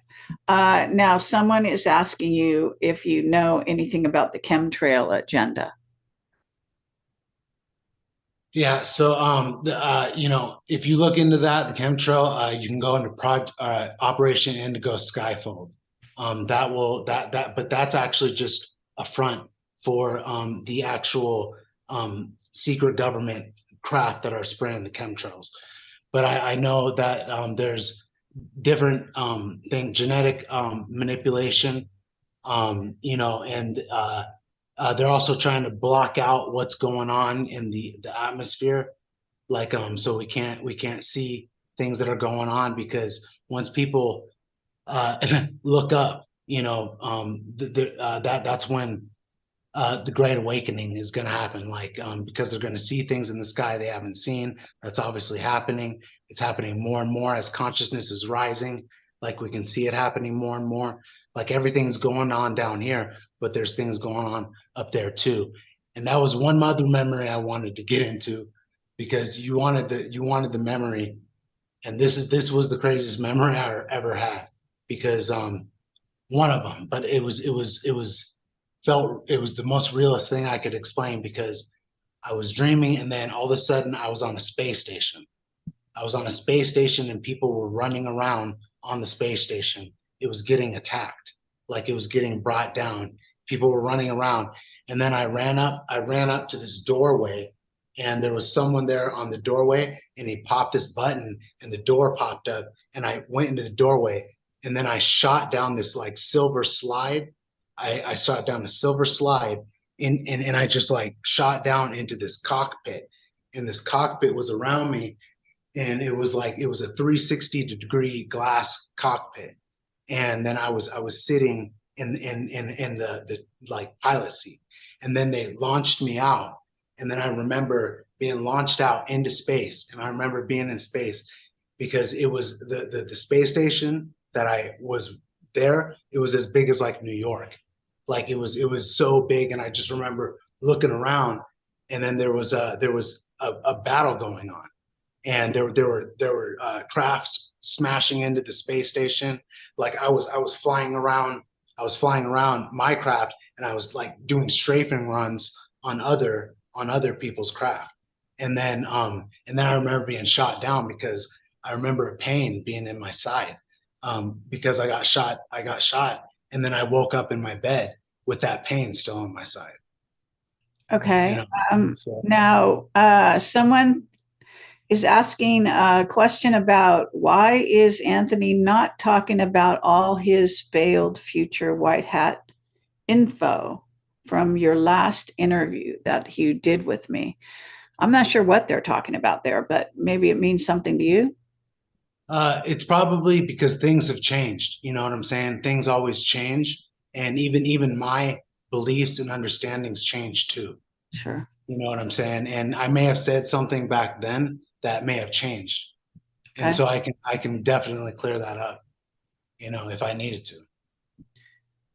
Now, someone is asking you if you know anything about the chemtrail agenda. Yeah, so if you look into that, the chemtrail, you can go into Operation Indigo Skyfold. But that's actually just a front for the actual secret government crap that are spraying the chemtrails. But I know that there's different genetic manipulation, and they're also trying to block out what's going on in the atmosphere, so we can't see things that are going on, because once people look up, that's when the Great Awakening is going to happen. Because they're going to see things in the sky they haven't seen. That's obviously happening. It's happening more and more as consciousness is rising. Like we can see it happening more and more. Like everything's going on down here, but there's things going on up there too. And that was one other memory I wanted to get into, because you wanted the memory, and this was the craziest memory I ever had, because one of them, but it was the most realist thing I could explain, because I was dreaming, and then all of a sudden I was on a space station. I was on a space station, and people were running around on the space station. It was getting attacked, like it was getting brought down. People were running around. And then I ran up to this doorway, and there was someone there on the doorway, and he popped this button, and the door popped up, and I went into the doorway, and then I shot down this like silver slide. I shot down a silver slide, and I just like shot down into this cockpit, and this cockpit was around me, and it was a 360-degree glass cockpit. And then I was sitting in the like pilot seat, and then they launched me out. And then I remember being launched out into space, and I remember being in space, because it was the space station that I was there. It was as big as like New York. Like it was so big. And I just remember looking around, and then there was a battle going on, and there were crafts smashing into the space station. Like I was flying around. I was flying around my craft, and I was like doing strafing runs on other people's craft. And then I remember being shot down, because I remember a pain being in my side, because I got shot. And then I woke up in my bed with that pain still in my side. You Okay. know, so Now, someone is asking a question about why is Anthony not talking about all his failed future white hat info from your last interview that you did with me? I'm not sure what they're talking about there, but maybe it means something to you. it's probably because things have changed. You know what I'm saying? Things always change, and even my beliefs and understandings change too. Sure. You know what I'm saying? And I may have said something back then that may have changed, and Okay. so I can definitely clear that up. If I needed to.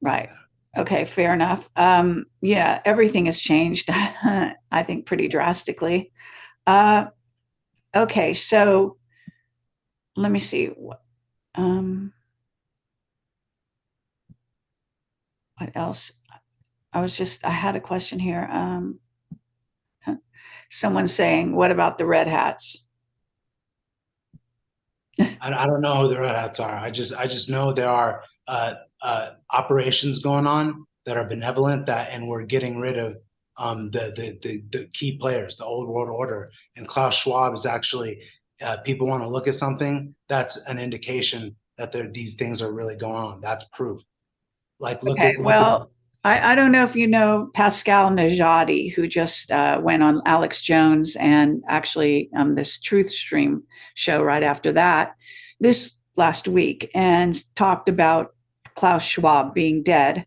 Right. Okay. Fair enough. Yeah, everything has changed, I think, pretty drastically. Uh, okay. So let me see. Um, what else? I had a question here. Someone saying, what about the red hats? I don't know who the red hats are. I just know there are operations going on that are benevolent, and we're getting rid of the key players, the old world order. And Klaus Schwab is actually, people want to look at something, that's an indication that these things are really going on. That's proof. Like Okay, look at well, I don't know if you know Pascal Najadi, who just went on Alex Jones and actually this Truth Stream show right after that, this last week, and talked about Klaus Schwab being dead,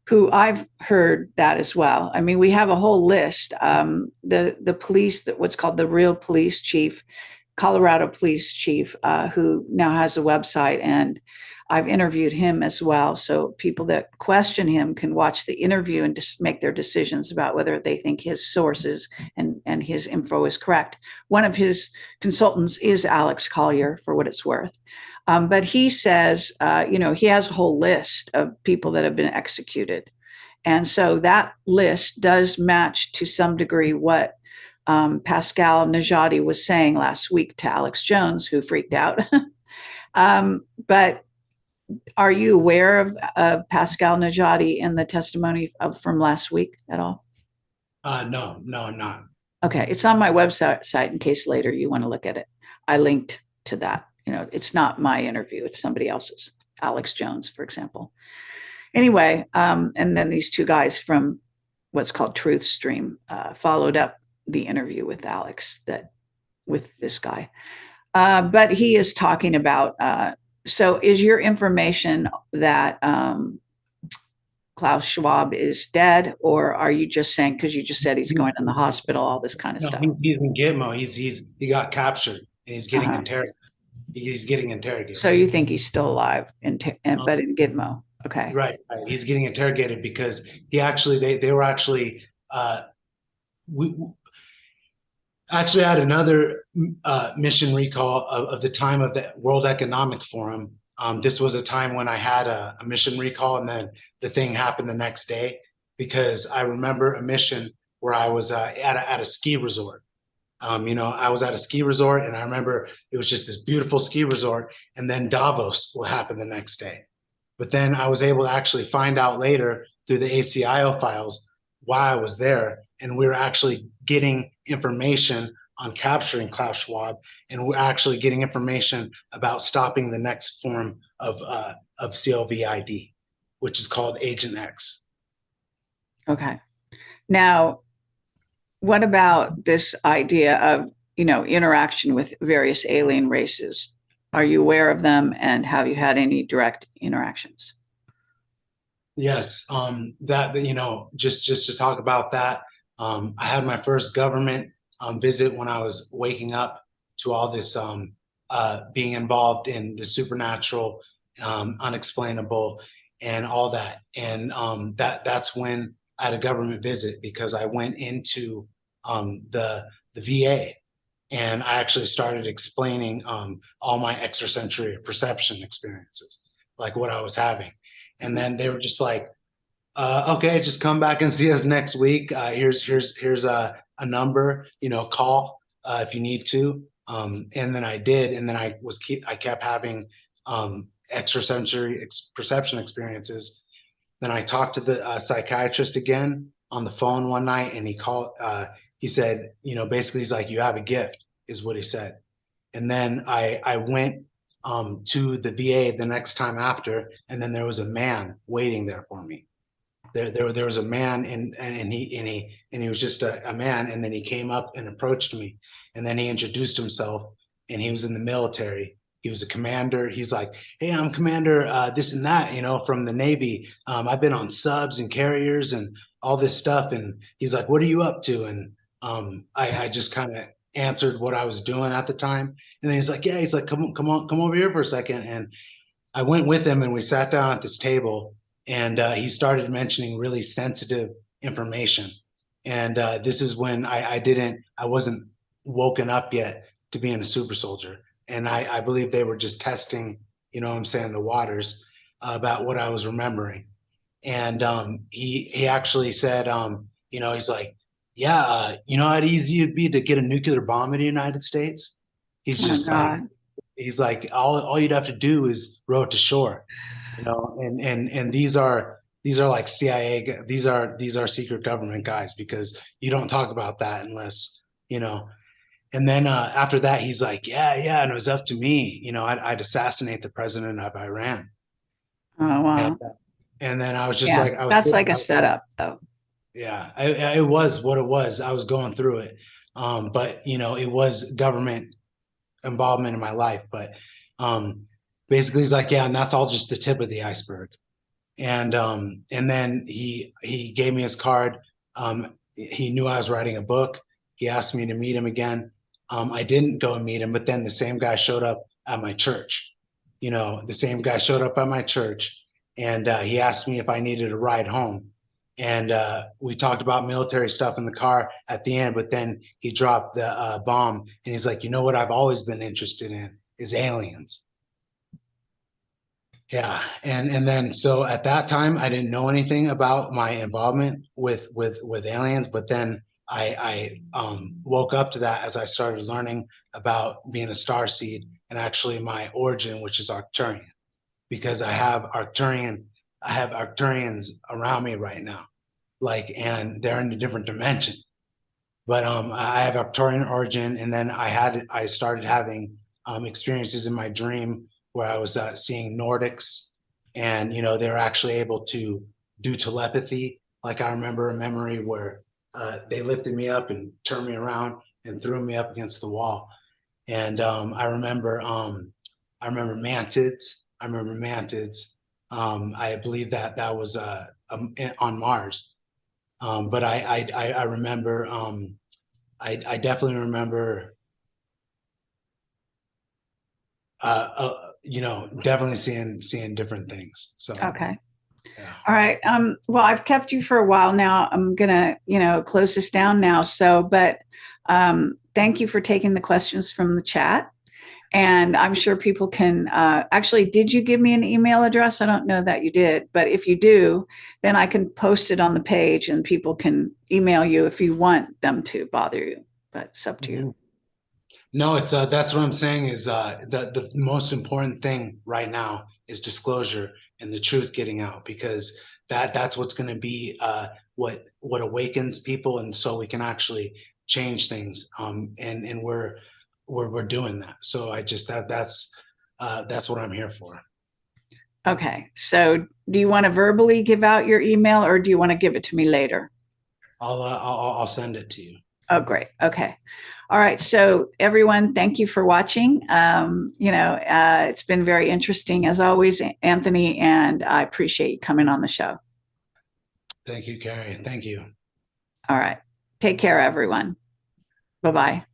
who I've heard that as well. I mean, we have a whole list. The police, that what's called the real police chief, Colorado police chief, who now has a website, and I've interviewed him as well. So people that question him can watch the interview and just make their decisions about whether they think his sources and his info is correct. One of his consultants is Alex Collier, for what it's worth. But he says, he has a whole list of people that have been executed. And so that list does match to some degree what Pascal Najadi was saying last week to Alex Jones, who freaked out. But are you aware of Pascal Najadi and the testimony from last week at all? No, I'm not. Okay, it's on my website in case later you want to look at it. I linked to that. It's not my interview, it's somebody else's, Alex Jones, for example. Anyway, and then these two guys from what's called Truth Stream followed up the interview with Alex, with this guy. But he is talking about, so is your information that Klaus Schwab is dead, or are you just saying, because you just said he's going in the hospital, all this kind of stuff? He's in Gitmo. He got captured and he's getting interrogated. He's getting interrogated. So you think he's still alive, but in Gitmo? Okay. Right. He's getting interrogated because they were actually, we actually had another mission recall of the time of the World Economic Forum. This was a time when I had a mission recall, and then the thing happened the next day, because I remember a mission where I was at a ski resort. I was at a ski resort, and I remember it was just this beautiful ski resort, and then Davos will happen the next day. But then I was able to actually find out later through the ACIO files why I was there, and we were actually getting information on capturing Klaus Schwab, and we're actually getting information about stopping the next form of COVID, which is called Agent X. Okay. Now, what about this idea of, interaction with various alien races? Are you aware of them, and have you had any direct interactions? Yes, just to talk about that, I had my first government visit when I was waking up to all this being involved in the supernatural, unexplainable, and all that. And that's when I had a government visit, because I went into the VA, and I actually started explaining all my extrasensory perception experiences, like what I was having. And then they were just like, okay, just come back and see us next week. Here's a number, call if you need to. And then I did, and then I kept having extrasensory perception experiences. Then I talked to the psychiatrist again on the phone one night, and he said, basically he's like, you have a gift, is what he said. And then I went to the VA the next time after, and then there was a man waiting there for me. There was a man, and he was just a man, and then he came up and approached me, and then he introduced himself, and he was in the military. He was a commander. He's like, hey, I'm commander this and that, from the Navy. I've been on subs and carriers and all this stuff. And he's like, what are you up to? And I just kind of answered what I was doing at the time. And then he's like, yeah, he's like, come over here for a second. And I went with him, and we sat down at this table, and he started mentioning really sensitive information. And this is when I wasn't woken up yet to being a super soldier. And I believe they were just testing, the waters about what I was remembering. And he actually said, he's like, yeah, how easy it'd be to get a nuclear bomb in the United States? He's just like, he's like, all you'd have to do is row it to shore. And these are like CIA, these are secret government guys because you don't talk about that unless, you know. And then after that, he's like, yeah, yeah, and it was up to me, I'd assassinate the president of Iran. Oh, And wow. and then I was just Yeah, like, I was that's sitting, like a setup, though. yeah, it was what it was. I was going through it, but it was government involvement in my life. But um, basically, he's like, yeah, and that's all just the tip of the iceberg. And then he gave me his card. He knew I was writing a book. He asked me to meet him again. I didn't go and meet him, but then the same guy showed up at my church. The same guy showed up at my church, and he asked me if I needed a ride home. And we talked about military stuff in the car at the end, but then he dropped the bomb, and he's like, what I've always been interested in is aliens. Yeah, and then so at that time I didn't know anything about my involvement with aliens, but then I woke up to that as I started learning about being a star seed and actually my origin, which is Arcturian, because I have Arcturians around me right now, like, and they're in a different dimension. But I have Arcturian origin, and then I started having experiences in my dream where I was seeing Nordics, and they were actually able to do telepathy. Like I remember a memory where they lifted me up and turned me around and threw me up against the wall. And I remember mantids. I remember mantids. I believe that was on Mars. But I remember I definitely remember definitely seeing different things. So Okay. yeah. All right. Well, I've kept you for a while now. I'm gonna, close this down now. So, but thank you for taking the questions from the chat. And I'm sure people can actually, did you give me an email address? I don't know that you did, but if you do, then I can post it on the page and people can email you if you want them to bother you. But it's up to you. Mhm. No, it's that's what I'm saying is the most important thing right now is disclosure and the truth getting out, because that's what's going to be what awakens people, and so we can actually change things, and we're doing that. So I just that's what I'm here for. Okay. So do you want to verbally give out your email or do you want to give it to me later? I'll send it to you. Oh, great. Okay. All right. So, everyone, thank you for watching. It's been very interesting as always, Anthony, and I appreciate you coming on the show. Thank you, Carrie. Thank you. All right. Take care, everyone. Bye bye.